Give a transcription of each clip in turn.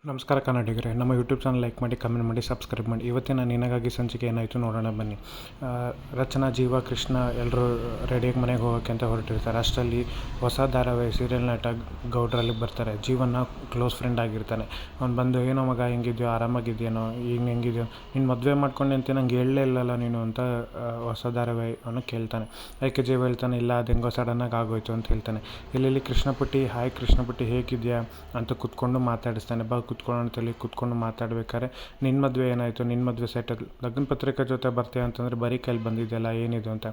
ನಮಸ್ಕಾರ ಕನ್ನಡಿಗರೇ, ನಮ್ಮ YouTube channel like ಮಾಡಿ, ಕಮೆಂಟ್ ಮಾಡಿ, ಸಬ್ಸ್ಕ್ರೈಬ್ ಮಾಡಿ. ಇವತ್ತಿನ ನಿನಗಾಗಿ ಸಂಚಿಕೆ ಏನಾಯಿತು ನೋಡೋಣ ಬನ್ನಿ. ರಚನಾ, ಜೀವ, ಕೃಷ್ಣ ಎಲ್ಲರೂ ರೆಡಿಯಾಗಿ ಮನೆಗೆ ಹೋಗೋಕ್ಕೆ ಅಂತ ಹೊರಟಿರ್ತಾರೆ. ಅಷ್ಟರಲ್ಲಿ ಹೊಸ ಧಾರಾವಾಹಿ ಸೀರಿಯಲ್ ನಟ ಗೌಡ್ರಲ್ಲಿ ಬರ್ತಾರೆ. ಜೀವನ ಕ್ಲೋಸ್ ಫ್ರೆಂಡ್ ಆಗಿರ್ತಾನೆ. ಅವ್ನು ಬಂದು, ಏನೋ ಮಗ ಹೆಂಗಿದ್ಯೋ, ಆರಾಮಾಗಿದೆಯೇನೋ, ಈಗ ಹೆಂಗಿದೆಯೋ, ನೀನು ಮದುವೆ ಮಾಡ್ಕೊಂಡು ಅಂತ ನಂಗೆ ಹೇಳಲೇ ಇಲ್ಲಲ್ಲ ನೀನು ಅಂತ ಹೊಸ ಧಾರಾವಾಹಿ ಅವನು ಕೇಳ್ತಾನೆ. ಅದಕ್ಕೆ ಜೀವ ಹೇಳ್ತಾನೆ, ಇಲ್ಲ ಅದು ಹೆಂಗೋ ಸಡನ್ನಾಗಿ ಆಗೋಯ್ತು ಅಂತ ಹೇಳ್ತಾನೆ. ಇಲ್ಲಿ ಕೃಷ್ಣಪುಟ್ಟಿ, ಹಾಯ್ ಕೃಷ್ಣಪುಟ್ಟಿ ಹೇಗಿದೆಯಾ ಅಂತ ಕೂತ್ಕೊಂಡು ಮಾತಾಡಿಸ್ತಾನೆ. ಕೂತ್ಕೊಳ್ಳೋಣ ಅಂತೇಳಿ ಕೂತ್ಕೊಂಡು ಮಾತಾಡ್ಬೇಕಾದ್ರೆ, ನಿನ್ನ ಮದುವೆ ಏನಾಯಿತು, ನಿನ್ನ ಮದುವೆ ಸೆಟ್ ಲಗ್ನ ಪತ್ರಿಕೆ ಜೊತೆ ಬರ್ತೀಯ ಅಂತಂದರೆ ಬರೀ ಕೈಲಿ ಬಂದಿದೆಯಲ್ಲ, ಏನಿದು ಅಂತ.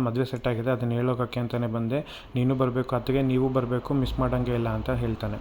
ಮದುವೆ ಸೆಟ್ ಆಗಿದೆ, ಅದನ್ನು ಹೇಳೋಕೆ ಅಂತಲೇ ಬಂದೆ, ನೀನು ಬರಬೇಕು, ಅತ್ತಿಗೆ ನೀವು ಬರಬೇಕು, ಮಿಸ್ ಮಾಡೋಂಗೆ ಇಲ್ಲ ಅಂತ ಹೇಳ್ತಾನೆ.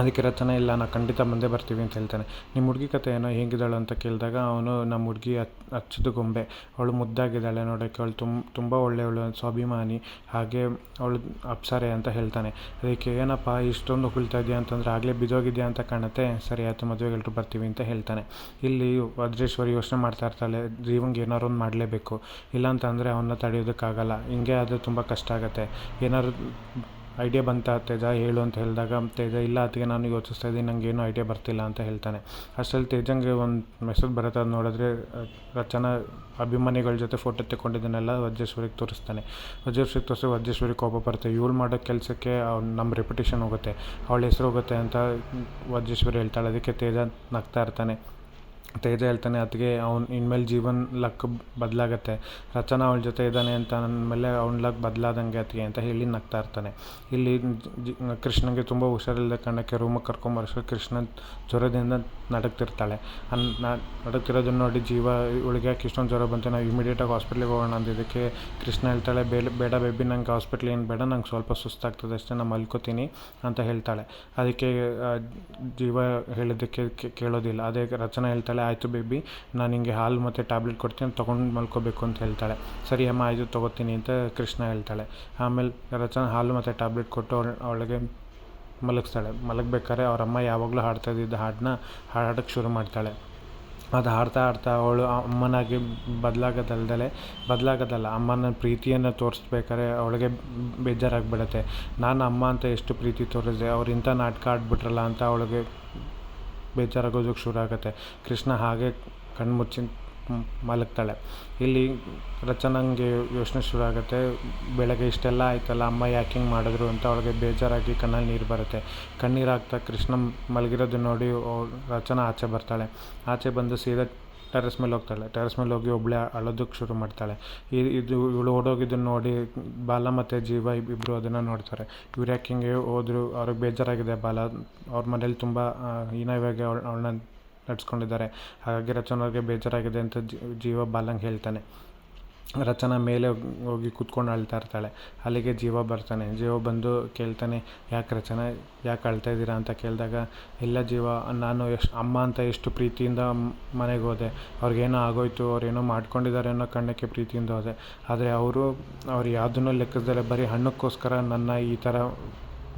ಅದಕ್ಕೆ ರಚನೆ, ಇಲ್ಲ ನಾನು ಖಂಡಿತ ಬಂದೇ ಬರ್ತೀವಿ ಅಂತ ಹೇಳ್ತಾನೆ. ನಿಮ್ಮ ಹುಡುಗಿ ಕತೆ ಏನೋ ಹೇಗಿದ್ದಾಳು ಅಂತ ಕೇಳಿದಾಗ ಅವನು, ನಮ್ಮ ಹುಡುಗಿ ಹಚ್ಚದ ಗೊಂಬೆ, ಅವಳು ಮುದ್ದಾಗಿದ್ದಾಳೆ ನೋಡೋಕ್ಕೆ, ಅವಳು ತುಂಬ ಒಳ್ಳೆಯವಳು, ಸ್ವಾಭಿಮಾನಿ, ಹಾಗೆ ಅವಳು ಅಪ್ಸರೆ ಅಂತ ಹೇಳ್ತಾನೆ. ಅದಕ್ಕೆ, ಏನಪ್ಪ ಇಷ್ಟೊಂದು ಹೊಗಳ್ತಾ ಇದೆಯಾ ಅಂತಂದರೆ ಆಗಲೇ ಬಿದ್ದೋಗಿದೆಯಾ ಅಂತ ಕಾಣುತ್ತೆ, ಸರಿ ಆಯಿತು ಮದುವೆಗೆಲ್ಲರೂ ಬರ್ತೀವಿ ಅಂತ ಹೇಳ್ತಾನೆ. ಇಲ್ಲಿ ವಜ್ರೇಶ್ವರಿ ಯೋಚನೆ ಮಾಡ್ತಾ ಇರ್ತಾಳೆ, ಜೀವಂಗೆ ಏನಾರು ಒಂದು ಮಾಡಲೇಬೇಕು, ಇಲ್ಲಾಂತಂದರೆ ಅವನ್ನ ತಡೆಯೋದಕ್ಕಾಗಲ್ಲ, ಹಿಂಗೆ ಅದು ತುಂಬ ಕಷ್ಟ ಆಗುತ್ತೆ. ಏನಾದ್ರು ಐಡಿಯಾ ಬಂತ ತೇಜ ಹೇಳು ಅಂತ ಹೇಳಿದಾಗ, ತೇಜ, ಇಲ್ಲ ಅದಕ್ಕೆ ನಾನು ಯೋಚಿಸ್ತಾ ಇದ್ದೀನಿ, ನನಗೇನು ಐಡಿಯಾ ಬರ್ತಿಲ್ಲ ಅಂತ ಹೇಳ್ತಾನೆ. ಅಷ್ಟರಲ್ಲಿ ತೇಜಂಗೆ ಒಂದು ಮೆಸೇಜ್ ಬರುತ್ತೆ. ಅದು ನೋಡಿದ್ರೆ ರಚನಾ ಅಭಿಮಾನಿಗಳ ಜೊತೆ ಫೋಟೋ ತೆಕ್ಕೊಂಡಿದ್ದನ್ನೆಲ್ಲ ವಜ್ರೇಶ್ವರಿಗೆ ತೋರಿಸ್ತಾನೆ. ವಜ್ರೇಶ್ವರಿಗೆ ತೋರಿಸಿ ವಜ್ರೇಶ್ವರಿಗೆ ಕೋಪ ಬರುತ್ತೆ. ಇವಳು ಮಾಡೋ ಕೆಲಸಕ್ಕೆ ನಮ್ಮ ರೆಪ್ಯುಟೇಷನ್ ಹೋಗುತ್ತೆ, ಅವಳ ಹೆಸರು ಹೋಗುತ್ತೆ ಅಂತ ವಜ್ರೇಶ್ವರಿ ಹೇಳ್ತಾಳೆ. ಅದಕ್ಕೆ ತೇಜ ನಗ್ತಾ ಇರ್ತಾನೆ. ತೇಜ ಹೇಳ್ತಾನೆ, ಅದಕ್ಕೆ ಇನ್ಮೇಲೆ ಜೀವನ ಲಕ್ ಬದಲಾಗತ್ತೆ, ರಚನಾ ಅವಳ ಜೊತೆ ಇದ್ದಾನೆ ಅಂತ ಅಂದಮೇಲೆ ಅವ್ನ ಲಕ್ ಬದಲಾದಂಗೆ ಅದಕ್ಕೆ ಅಂತ ಹೇಳಿ ನಗ್ತಾ ಇರ್ತಾನೆ. ಇಲ್ಲಿ ಕೃಷ್ಣನಿಗೆ ತುಂಬ ಹುಷಾರಿಲ್ಲದ ಕಾರಣಕ್ಕೆ ರೂಮಿಗೆ ಕರ್ಕೊಂಬರೋಷ್ಟು ಕೃಷ್ಣ ಜ್ವರದಿಂದ ನಡಕ್ತಿರ್ತಾಳೆ. ನಡಕ್ತಿರೋದನ್ನ ನೋಡಿ ಜೀವ, ಇವಳಿಗೆ ಯಾಕೆ ಇಷ್ಟೊಂದು ಜ್ವರ ಬಂತು, ನಾವು ಇಮಿಡಿಯೇಟಾಗಿ ಹಾಸ್ಪಿಟ್ಲಿಗೆ ಹೋಗೋಣ ಅಂದಿದ್ದಕ್ಕೆ ಕೃಷ್ಣ ಹೇಳ್ತಾಳೆ, ಬೇಡ ಬೇಬಿ, ನಂಗೆ ಹಾಸ್ಪಿಟ್ಲ್ ಏನು ಬೇಡ, ನಂಗೆ ಸ್ವಲ್ಪ ಸುಸ್ತಾಗ್ತದೆ ಅಷ್ಟೇ, ನಾನು ಮಲ್ಕೋತೀನಿ ಅಂತ ಹೇಳ್ತಾಳೆ. ಅದಕ್ಕೆ ಜೀವ ಹೇಳಿದ್ದಕ್ಕೆ ಕೇಳೋದಿಲ್ಲ. ಅದೇ ರಚನಾ ಹೇಳ್ತಾಳೆ, ಆಯಿತು ಬೇಬಿ, ನಾನು ಹಿಂಗೆ ಹಾಲು ಮತ್ತು ಟ್ಯಾಬ್ಲೆಟ್ ಕೊಡ್ತೀನಿ, ತೊಗೊಂಡು ಮಲ್ಕೋಬೇಕು ಅಂತ ಹೇಳ್ತಾಳೆ. ಸರಿ ಅಮ್ಮ ಆಯಿತು ತೊಗೋತೀನಿ ಅಂತ ಕೃಷ್ಣ ಹೇಳ್ತಾಳೆ. ಆಮೇಲೆ ರಚನಾ ಹಾಲು ಮತ್ತು ಟ್ಯಾಬ್ಲೆಟ್ ಕೊಟ್ಟು ಅವಳಿಗೆ ಮಲಗಿಸ್ತಾಳೆ. ಮಲಗಬೇಕಾದ್ರೆ ಅವರಮ್ಮ ಯಾವಾಗಲೂ ಹಾಡ್ತಾ ಇದ್ದಿದ್ದ ಹಾಡನ್ನ ಹಾಡೋಕ್ಕೆ ಶುರು ಮಾಡ್ತಾಳೆ. ಅದು ಹಾಡ್ತಾ ಅವಳು ಅಮ್ಮನಾಗಿ ಬದಲಾಗೋದಲ್ಲ, ಅಮ್ಮನ ಪ್ರೀತಿಯನ್ನು ತೋರಿಸ್ಬೇಕಾದ್ರೆ ಅವಳಿಗೆ ಬೇಜಾರಾಗಿಬಿಡುತ್ತೆ. ನಾನು ಅಮ್ಮ ಅಂತ ಎಷ್ಟು ಪ್ರೀತಿ ತೋರಿಸಿದೆ, ಅವ್ರು ಇಂಥ ನಾಟಕ ಆಡ್ಬಿಟ್ರಲ್ಲ ಅಂತ ಅವಳಿಗೆ ಬೇಜಾರಾಗೋದಕ್ಕೆ ಶುರು ಆಗುತ್ತೆ. ಕೃಷ್ಣ ಹಾಗೆ ಕಣ್ಮುಚ್ಚಿ ಮಲಗ್ತಾಳೆ. ಇಲ್ಲಿ ರಚನಂಗೆ ಯೋಚನೆ ಶುರು ಆಗುತ್ತೆ, ಬೆಳಗ್ಗೆ ಇಷ್ಟೆಲ್ಲ ಆಯ್ತಲ್ಲ, ಅಮ್ಮ ಯಾಕೆ ಹಿಂಗೆ ಮಾಡಿದ್ರು ಅಂತ ಅವಳಿಗೆ ಬೇಜಾರಾಗಿ ಕಣ್ಣಲ್ಲಿ ನೀರು ಬರುತ್ತೆ. ಕಣ್ಣೀರಾಗ್ತಾ ಕೃಷ್ಣ ಮಲಗಿರೋದು ನೋಡಿ ರಚನಾ ಆಚೆ ಬರ್ತಾಳೆ. ಆಚೆ ಬಂದು ಸೀದಾ ಟೆರೆಸ್ ಮೇಲೆ ಹೋಗ್ತಾಳೆ. ಟೆರೆಸ್ ಮೇಲೆ ಹೋಗಿ ಒಬ್ಬಳೇ ಅಳೋದಕ್ಕೆ ಶುರು ಮಾಡ್ತಾಳೆ. ಇವಳು ಓಡೋಗಿದ್ದನ್ನು ನೋಡಿ ಬಾಲ ಮತ್ತು ಜೀವ ಇಬ್ಬರು ಅದನ್ನು ನೋಡ್ತಾರೆ. ಇವ್ರು ಯಾಕೆ ಹಿಂಗೆ ಹೋದ್ರು, ಅವ್ರಿಗೆ ಬೇಜಾರಾಗಿದೆ. ಬಾಲ ಅವ್ರ ಮನೇಲಿ ತುಂಬ ಹೀನವಾಗಿ ಅವಳನ್ನ ನಡ್ಸ್ಕೊಂಡಿದ್ದಾರೆ, ಹಾಗಾಗಿ ರಚನಾಗೆ ಬೇಜಾರಾಗಿದೆ ಅಂತ ಜೀವ ಬಾಲಂಗೆ ಹೇಳ್ತಾನೆ. ರಚನಾ ಮೇಲೆ ಹೋಗಿ ಕೂತ್ಕೊಂಡು ಅಳ್ತಾ ಇರ್ತಾಳೆ. ಅಲ್ಲಿಗೆ ಜೀವ ಬರ್ತಾನೆ. ಜೀವ ಬಂದು ಕೇಳ್ತಾನೆ, ಯಾಕೆ ರಚನಾ, ಯಾಕೆ ಅಳ್ತಾ ಇದ್ದೀರಾ ಅಂತ ಕೇಳಿದಾಗ, ಇಲ್ಲ ಜೀವ, ನಾನು ಅಮ್ಮ ಅಂತ ಎಷ್ಟು ಪ್ರೀತಿಯಿಂದ ಮನೆಗೆ ಹೋದೆ, ಅವ್ರಿಗೇನೋ ಆಗೋಯ್ತು, ಅವ್ರೇನೋ ಮಾಡ್ಕೊಂಡಿದ್ದಾರೆ ಅನ್ನೋ ಕಾರಣಕ್ಕೆ ಪ್ರೀತಿಯಿಂದ ಹೋದೆ. ಆದರೆ ಅವ್ರು ಯಾವುದನ್ನೂ ಲೆಕ್ಕಿಸ್ದಲೆ ಬರೀ ಹಣ್ಣಕ್ಕೋಸ್ಕರ ನನ್ನ ಈ ಥರ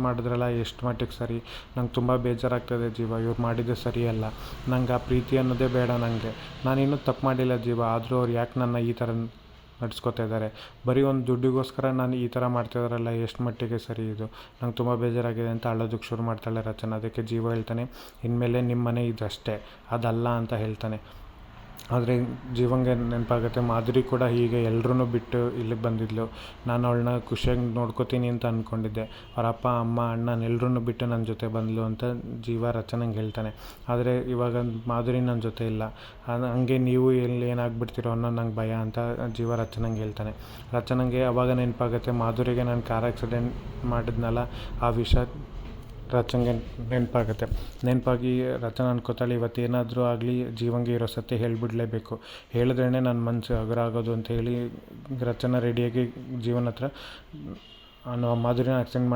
ಮಾಡಿದ್ರಲ್ಲ, ಎಷ್ಟು ಮಟ್ಟಿಗೆ ಸರಿ, ನಂಗೆ ತುಂಬ ಬೇಜಾರಾಗ್ತದೆ ಜೀವ, ಇವ್ರು ಮಾಡಿದ್ದು ಸರಿಯಲ್ಲ, ನಂಗೆ ಆ ಪ್ರೀತಿ ಅನ್ನೋದೇ ಬೇಡ. ನಾನಿನ್ನೂ ತಪ್ಪು ಮಾಡಿಲ್ಲ ಜೀವ, ಆದರೂ ಅವ್ರು ಯಾಕೆ ನನ್ನ ಈ ಥರ ನಡ್ಸ್ಕೊತಾ ಇದ್ದಾರೆ, ಬರೀ ಒಂದು ದುಡ್ಡಿಗೋಸ್ಕರ ನಾನು ಈ ಥರ ಮಾಡ್ತಾಯಿದ್ದಾರಲ್ಲ, ಎಷ್ಟು ಮಟ್ಟಿಗೆ ಸರಿ ಇದು, ನಂಗೆ ತುಂಬ ಬೇಜಾರಾಗಿದೆ ಅಂತ ಅಳೋದಕ್ಕೆ ಶುರು ಮಾಡ್ತಾಳೆ ರಚನಾ. ಅದಕ್ಕೆ ಜೀವ ಹೇಳ್ತಾನೆ, ಇನ್ಮೇಲೆ ನಿಮ್ಮ ಮನೆ ಇದಷ್ಟೇ, ಅದಲ್ಲ ಅಂತ ಹೇಳ್ತಾನೆ. ಆದರೆ ಜೀವಂಗೆ ನೆನಪಾಗುತ್ತೆ, ಮಾಧುರಿ ಕೂಡ ಹೀಗೆ ಎಲ್ಲರೂ ಬಿಟ್ಟು ಇಲ್ಲಿಗೆ ಬಂದಿದ್ಲು, ನಾನು ಅವಳನ್ನ ಖುಷಿಯಾಗಿ ನೋಡ್ಕೋತೀನಿ ಅಂತ ಅಂದ್ಕೊಂಡಿದ್ದೆ, ಅವ್ರ ಅಪ್ಪ ಅಮ್ಮ ಅಣ್ಣನ ಎಲ್ಲರೂ ಬಿಟ್ಟು ನನ್ನ ಜೊತೆ ಬಂದಳು ಅಂತ ಜೀವ ರಚನಂಗೆ ಹೇಳ್ತಾನೆ. ಆದರೆ ಇವಾಗ ಮಾಧುರಿ ನನ್ನ ಜೊತೆ ಇಲ್ಲ, ಹಂಗೆ ನೀವು ಎಲ್ಲಿ ಏನಾಗ್ಬಿಡ್ತೀರೋ ಅನ್ನೋ ನಂಗೆ ಭಯ ಅಂತ ಜೀವ ರಚನಂಗೆ ಹೇಳ್ತಾನೆ. ರಚನಂಗೆ ಅವಾಗ ನೆನಪಾಗುತ್ತೆ, ಮಾಧುರಿಗೆ ನಾನು ಕಾರ್ ಆಕ್ಸಿಡೆಂಟ್ ಮಾಡಿದ್ನಲ್ಲ, ಆ ವಿಷಯ ರಚನೆಗೆ ನೆನಪಾಗಿ ರಚನಾ ಅನ್ಕೋತಾಳೆ, ಇವತ್ತೇನಾದರೂ ಆಗಲಿ ಜೀವಂಗೆ ಇರೋ ಸತ್ಯ ಹೇಳಿಬಿಡಲೇಬೇಕು, ಹೇಳಿದ್ರೇ ನನ್ನ ಮನಸ್ಸು ಹಗುರ ಆಗೋದು ಅಂತ ಹೇಳಿ ರಚನಾ ರೆಡಿಯಾಗಿ ಜೀವನ ಹತ್ರ ಮಾಧುರಿನ ಆಕ್ಸಿಡೆಂಟ್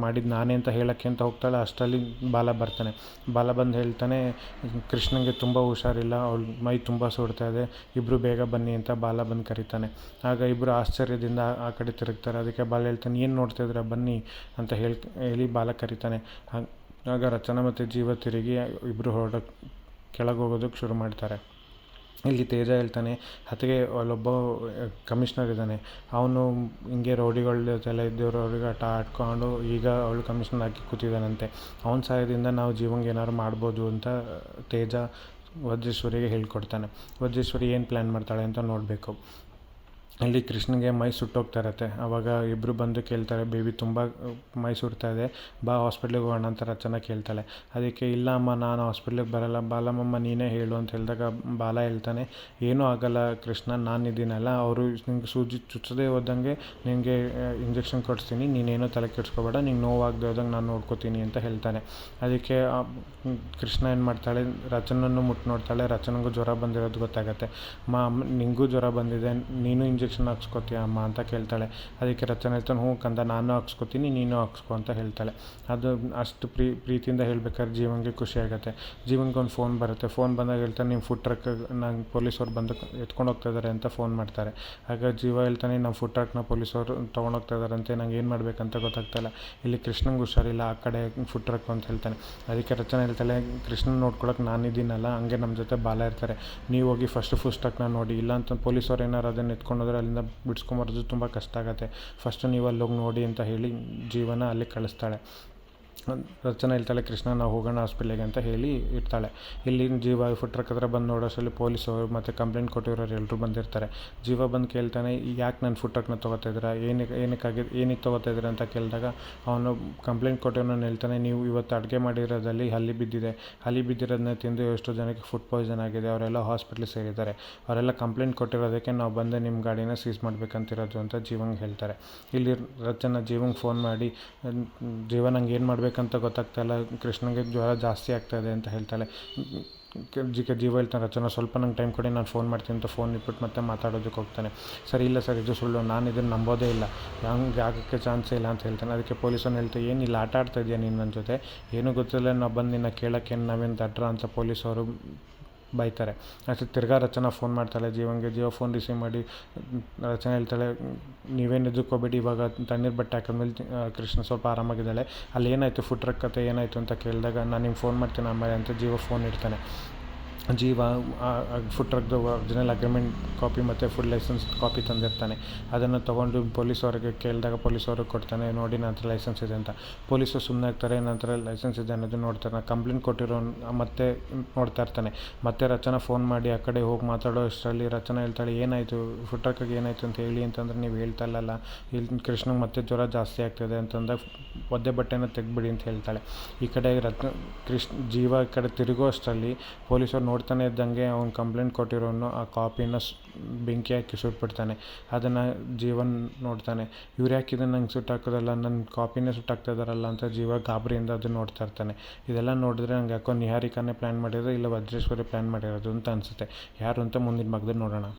ಮಾಡಿದ್ದು ನಾನೇ ಅಂತ ಹೇಳೋಕ್ಕೆ ಅಂತ ಹೋಗ್ತಾಳೆ. ಅಷ್ಟರಲ್ಲಿ ಬಾಲ ಬರ್ತಾನೆ. ಬಾಲ ಬಂದು ಹೇಳ್ತಾನೆ, ಕೃಷ್ಣನಿಗೆ ತುಂಬ ಹುಷಾರಿಲ್ಲ, ಅವಳು ಮೈ ತುಂಬ ಸುಡ್ತಾ ಇದೆ, ಇಬ್ಬರು ಬೇಗ ಬನ್ನಿ ಅಂತ ಬಾಲ ಬಂದು ಕರೀತಾನೆ. ಆಗ ಇಬ್ಬರು ಆಶ್ಚರ್ಯದಿಂದ ಆ ಕಡೆ ತಿರುಗ್ತಾರೆ. ಅದಕ್ಕೆ ಬಾಲ ಹೇಳ್ತಾನೆ, ಏನು ನೋಡ್ತಾಯಿದ್ರೆ ಬನ್ನಿ ಅಂತ ಹೇಳಿ ಬಾಲ ಕರೀತಾನೆ. ಆಗ ರಚನಾ ಮತ್ತು ಜೀವ ತಿರುಗಿ ಇಬ್ಬರು ಕೆಳಗೆ ಹೋಗೋದಕ್ಕೆ ಶುರು ಮಾಡ್ತಾರೆ. ಇಲ್ಲಿ ತೇಜ ಹೇಳ್ತಾನೆ, ಅದಕ್ಕೆ ಅಲ್ಲೊಬ್ಬ ಕಮಿಷ್ನರ್ ಇದ್ದಾನೆ, ಅವನು ಹಿಂಗೆ ರೌಡಿಗಳ ಜೊತೆಲ್ಲ ಇದ್ದು ರೌಡಿಗಳ ಆಟ ಆಡ್ಕೊಂಡು ಈಗ ಅವಳು ಕಮಿಷ್ನರ್ ಆಗಿ ಕೂತಿದ್ದಾನಂತೆ. ಅವನ ಸಹಾಯದಿಂದ ನಾವು ಜೀವಂಗೆ ಏನಾದ್ರು ಮಾಡ್ಬೋದು ಅಂತ ತೇಜ ವಜ್ರೇಶ್ವರಿಗೆ ಹೇಳ್ಕೊಡ್ತಾನೆ. ವಜ್ರೇಶ್ವರಿ ಏನು ಪ್ಲ್ಯಾನ್ ಮಾಡ್ತಾಳೆ ಅಂತ ನೋಡಬೇಕು. ಇಲ್ಲಿ ಕೃಷ್ಣಗೆ ಮೈ ಸುಟ್ಟೋಗ್ತಾ ಇರತ್ತೆ. ಆವಾಗ ಇಬ್ಬರು ಬಂದು ಕೇಳ್ತಾರೆ, ಬೇಬಿ ತುಂಬ ಮೈ ಸುಡ್ತಾ ಇದೆ, ಬಾ ಹಾಸ್ಪಿಟ್ಲಿಗೆ ಹೋಗೋಣ ಅಂತ ರಚನ ಕೇಳ್ತಾಳೆ. ಅದಕ್ಕೆ ಇಲ್ಲ ಅಮ್ಮ, ನಾನು ಹಾಸ್ಪಿಟ್ಲಿಗೆ ಬರಲ್ಲ, ಬಾಲಮ್ಮಮ್ಮ ನೀನೇ ಹೇಳು ಅಂತ ಹೇಳಿದಾಗ ಬಾಲ ಹೇಳ್ತಾನೆ, ಏನೂ ಆಗಲ್ಲ ಕೃಷ್ಣ, ನಾನಿದ್ದೀನಲ್ಲ, ಅವರು ನಿಂಗೆ ಸೂಜಿ ಚುಚ್ಚದೇ ಹೋದಂಗೆ ನಿನಗೆ ಇಂಜೆಕ್ಷನ್ ಕೊಡಿಸ್ತೀನಿ, ನೀನೇನೋ ತಲೆ ಕೆಡಿಸ್ಕೋಬೇಡ, ನಿಂಗೆ ನೋವಾಗದೆ ಹೋದಂಗೆ ನಾನು ನೋಡ್ಕೋತೀನಿ ಅಂತ ಹೇಳ್ತಾನೆ. ಅದಕ್ಕೆ ಕೃಷ್ಣ ಏನು ಮಾಡ್ತಾಳೆ, ರಚನನ್ನು ಮುಟ್ಟು ನೋಡ್ತಾಳೆ. ರಚನೆಗೂ ಜ್ವರ ಬಂದಿರೋದು ಗೊತ್ತಾಗತ್ತೆ. ನಿಂಗೂ ಜ್ವರ ಬಂದಿದೆ, ನೀನು ಇಂಜೆಕ್ಷನ್ ಹಾಕ್ಸ್ಕೊತೀಯ ಅಮ್ಮ ಅಂತ ಕೇಳ್ತಾಳೆ. ಅದಕ್ಕೆ ರಚನೆ ಹೇಳ್ತಾನೆ, ಹ್ಞೂ ಕಂದ, ನಾನು ಹಾಕ್ಸ್ಕೊತೀನಿ, ನೀನು ಹಾಕ್ಸ್ಕೊ ಅಂತ ಹೇಳ್ತಾಳೆ. ಅದು ಅಷ್ಟು ಪ್ರೀತಿಯಿಂದ ಹೇಳ್ಬೇಕಾದ್ರೆ ಜೀವಂಗೆ ಖುಷಿ ಆಗುತ್ತೆ. ಜೀವಂಗೆ ಒಂದು ಫೋನ್ ಬರುತ್ತೆ. ಫೋನ್ ಬಂದಾಗ ಹೇಳ್ತಾನೆ, ನಿಮ್ಮ ಫುಡ್ ಟ್ರಕ್ ನಂಗೆ ಪೊಲೀಸವ್ರು ಬಂದು ಎತ್ಕೊಂಡು ಹೋಗ್ತಾ ಇದ್ದಾರೆ ಅಂತ ಫೋನ್ ಮಾಡ್ತಾರೆ. ಆಗ ಜೀವ ಹೇಳ್ತಾನೆ, ನಮ್ಮ ಫುಡ್ ಟ್ರಕ್ನ ಪೊಲೀಸವರು ತೊಗೊಂಡೋಗ್ತಾ ಇದ್ದಾರಂತೆ, ನಂಗೆ ಏನು ಮಾಡಬೇಕಂತ ಗೊತ್ತಾಗ್ತಾಯಿಲ್ಲ, ಇಲ್ಲಿ ಕೃಷ್ಣಂಗೆ ಹುಷಾರಿಲ್ಲ, ಆ ಕಡೆ ಫುಡ್ ಟ್ರಕ್ ಅಂತ ಹೇಳ್ತಾನೆ. ಅದಕ್ಕೆ ರಚನೆ ಹೇಳ್ತಾಳೆ, ಕೃಷ್ಣನ ನೋಡ್ಕೊಳಕ್ಕೆ ನಾನಿದ್ದೀನಲ್ಲ, ಹಂಗೆ ನಮ್ಮ ಜೊತೆ ಬಾಲ ಇರ್ತಾರೆ, ನೀವು ಹೋಗಿ ಫುಡ್ ಟ್ರಕ್ನ ನೋಡಿ, ಇಲ್ಲ ಅಂತ ಪೊಲೀಸವ್ರು ಏನಾರು ಅದನ್ನು ಎತ್ಕೊಂಡೋದ್ರೆ ಅಲ್ಲಿಂದ ಬಿಡಿಸ್ಕೊಂಬರೋದು ತುಂಬ ಕಷ್ಟ ಆಗುತ್ತೆ, ಫಸ್ಟ್ ನೀವು ಅಲ್ಲಿ ಹೋಗಿ ನೋಡಿ ಅಂತ ಹೇಳಿ ಜೀವನ ಅಲ್ಲಿ ಕಳಿಸ್ತಾಳೆ. ರಚನೆ ಹೇಳ್ತಾಳೆ, ಕೃಷ್ಣ ನಾವು ಹೋಗೋಣ ಹಾಸ್ಪಿಟ್ಲಿಗೆ ಅಂತ ಹೇಳಿ ಇರ್ತಾಳೆ. ಇಲ್ಲಿ ಜೀವ ಫುಡ್ ಟ್ರಕ್ ಹತ್ರ ಬಂದು ನೋಡೋಷ್ಟರಲ್ಲಿ ಪೊಲೀಸವರು ಮತ್ತು ಕಂಪ್ಲೇಂಟ್ ಕೊಟ್ಟಿರೋರು ಎಲ್ಲರೂ ಬಂದಿರ್ತಾರೆ. ಜೀವ ಬಂದು ಕೇಳ್ತಾನೆ, ಯಾಕೆ ನಾನು ಫುಡ್ ಟ್ರಕ್ನ ತೊಗೋತಾ ಇದ್ದೀರಾ, ಏನಕ್ಕೆ ತೊಗೋತಾ ಇದ್ದೀರಾ ಅಂತ ಕೇಳಿದಾಗ ಅವನು ಕಂಪ್ಲೇಂಟ್ ಕೊಟ್ಟಿರೋನು ಹೇಳ್ತಾನೆ, ನೀವು ಇವತ್ತು ಅಡುಗೆ ಮಾಡಿರೋದಲ್ಲಿ ಹಲ್ಲಿ ಬಿದ್ದಿರೋದನ್ನ ತಿಂದು ಎಷ್ಟೋ ಜನಕ್ಕೆ ಫುಡ್ ಪಾಯ್ಸನ್ ಆಗಿದೆ, ಅವರೆಲ್ಲ ಹಾಸ್ಪಿಟ್ಲಿಗೆ ಸೇರಿದ್ದಾರೆ, ಅವರೆಲ್ಲ ಕಂಪ್ಲೇಂಟ್ ಕೊಟ್ಟಿರೋದಕ್ಕೆ ನಾವು ಬಂದು ನಿಮ್ಮ ಗಾಡಿನ ಸೀಸ್ ಮಾಡಬೇಕಂತಿರೋದು ಅಂತ ಜೀವಂಗೆ ಹೇಳ್ತಾರೆ. ಇಲ್ಲಿ ರಚನ ಜೀವಂಗೆ ಫೋನ್ ಮಾಡಿ, ಜೀವ ನಂಗೆ ಏನು ಮಾಡಬೇಕಂತ ಗೊತ್ತಾಗ್ತಾಯಿಲ್ಲ, ಕೃಷ್ಣನಿಗೆ ಜ್ವರ ಜಾಸ್ತಿ ಆಗ್ತಾಯಿದೆ ಅಂತ ಹೇಳ್ತಾಳೆ. ಜೀವ ಹೇಳ್ತಾನೆ, ರಚನ ಸ್ವಲ್ಪ ನಂಗೆ ಟೈಮ್ ಕೊಡಿ, ನಾನು ಫೋನ್ ಮಾಡ್ತೀನಿ ಅಂತ ಫೋನ್ ಇಟ್ಬಿಟ್ಟು ಮತ್ತೆ ಮಾತಾಡೋದಕ್ಕೆ ಹೋಗ್ತಾನೆ. ಸರಿ ಇಲ್ಲ ಸರ್, ಇದು ಸುಳ್ಳು, ನಾನು ಇದನ್ನು ನಂಬೋದೇ ಇಲ್ಲ, ಹಂಗೆ ಆಗೋಕ್ಕೆ ಚಾನ್ಸೇ ಇಲ್ಲ ಅಂತ ಹೇಳ್ತಾನೆ. ಅದಕ್ಕೆ ಪೊಲೀಸನ್ನು ಹೇಳ್ತಾರೆ, ಏನಿಲ್ಲ ಆಟ ಆಡ್ತಾ ಇದೆಯಾ ನೀನು ನನ್ನ ಜೊತೆ, ಏನೂ ಗೊತ್ತಿಲ್ಲ, ನಾವು ಬಂದು ನಿನ್ನ ಕೇಳೋಕ್ಕೇನು ನಾವೇನು ದಡ್ರ ಅಂತ ಪೊಲೀಸವರು ಬೈತಾರೆ. ಅಷ್ಟು ತಿರ್ಗಾ ರಚನಾ ಫೋನ್ ಮಾಡ್ತಾಳೆ ಜೀವಂಗೆ. ಜೀವ ಫೋನ್ ರಿಸೀವ್ ಮಾಡಿ ರಚನೆ ಹೇಳ್ತಾಳೆ, ನೀವೇನು ಎದುಕ್ಕೋಬೇಡಿ, ಇವಾಗ ತಣ್ಣೀರು ಬಟ್ಟೆ ಹಾಕಿದ್ಮೇಲೆ ಕೃಷ್ಣ ಸ್ವಲ್ಪ ಆರಾಮಾಗಿದ್ದಾಳೆ, ಅಲ್ಲಿ ಏನಾಯಿತು ಫುಡ್ ಟ್ರಕ್ ಕತೆ ಏನಾಯಿತು ಅಂತ ಕೇಳಿದಾಗ, ನಾನು ನಿಮ್ಗೆ ಫೋನ್ ಮಾಡ್ತೀನಿ ಆಮೇಲೆ ಅಂತ ಜೀವ ಫೋನ್ ಇಡ್ತಾನೆ. ಜೀವ ಫುಡ್ ಟ್ರಕ್ದು ಒರಿಜಿನಲ್ ಅಗ್ರಿಮೆಂಟ್ ಕಾಪಿ ಮತ್ತು ಫುಡ್ ಲೈಸೆನ್ಸ್ ಕಾಪಿ ತಂದಿರ್ತಾನೆ. ಅದನ್ನು ತೊಗೊಂಡು ಪೊಲೀಸವ್ರಿಗೆ ಕೇಳಿದಾಗ ಪೊಲೀಸವ್ರಿಗೆ ಕೊಡ್ತಾನೆ, ನೋಡಿ ನಂತರ ಲೈಸೆನ್ಸ್ ಇದೆ ಅಂತ. ಪೊಲೀಸರು ಸುಮ್ಮನೆ ಆಗ್ತಾರೆ, ನಂತರ ಲೈಸೆನ್ಸ್ ಇದೆ ಅನ್ನೋದು ನೋಡ್ತಾರೆ. ಕಂಪ್ಲೇಂಟ್ ಕೊಟ್ಟಿರೋ ಮತ್ತೆ ನೋಡ್ತಾ ಇರ್ತಾನೆ. ಮತ್ತೆ ರಚನಾ ಫೋನ್ ಮಾಡಿ ಆ ಕಡೆ ಹೋಗಿ ಮಾತಾಡೋ ಅಷ್ಟರಲ್ಲಿ ರಚನಾ ಹೇಳ್ತಾಳೆ, ಏನಾಯಿತು ಫುಡ್ ಟ್ರಕ್ಕಿಗೆ ಏನಾಯಿತು ಅಂತ ಹೇಳಿ ಅಂತಂದರೆ ನೀವು ಹೇಳ್ತಾ ಇಲ್ಲಲ್ಲ, ಇಲ್ಲಿ ಕೃಷ್ಣಂಗೆ ಮತ್ತೆ ಜ್ವರ ಜಾಸ್ತಿ ಆಗ್ತಾಯಿದೆ ಅಂತಂದಾಗ ಒದ್ದೆ ಬಟ್ಟೆನ ತೆಗ್ಬಿಡಿ ಅಂತ ಹೇಳ್ತಾಳೆ. ಈ ಕಡೆ ಜೀವ ಈ ಕಡೆ ತಿರುಗೋ ಅಷ್ಟರಲ್ಲಿ ಪೊಲೀಸರು ನೋಡ್ತಾನೆ ಇದ್ದಂಗೆ ಅವ್ನು ಕಂಪ್ಲೇಂಟ್ ಕೊಟ್ಟಿರೋನು ಆ ಕಾಪಿನ ಬೆಂಕಿ ಹಾಕಿ ಸುಟ್ಬಿಡ್ತಾನೆ. ಅದನ್ನು ಜೀವನ್ ನೋಡ್ತಾನೆ, ಇವ್ರು ಯಾಕೆ ಇದನ್ನು ನಂಗೆ ಸುಟ್ಟಾಕೋದಲ್ಲ, ನನ್ನ ಕಾಪಿನೇ ಸುಟ್ಟಾಕ್ತಾ ಇದ್ದಾರಲ್ಲ ಅಂತ ಜೀವ ಗಾಬರಿಯಿಂದ ಅದು ನೋಡ್ತಾ ಇರ್ತಾನೆ. ಇದೆಲ್ಲ ನೋಡಿದ್ರೆ ನಂಗೆ ಯಾಕೋ ನಿಹಾರಿಕಾನೇ ಪ್ಲ್ಯಾನ್ ಮಾಡಿರೋದು ಇಲ್ಲ ವಜ್ರೇಶ್ವರಿ ಪ್ಲ್ಯಾನ್ ಮಾಡಿರೋದು ಅಂತ ಅನಿಸುತ್ತೆ. ಯಾರು ಅಂತ ಮುಂದಿನ ಭಾಗದಲ್ಲಿ ನೋಡೋಣ.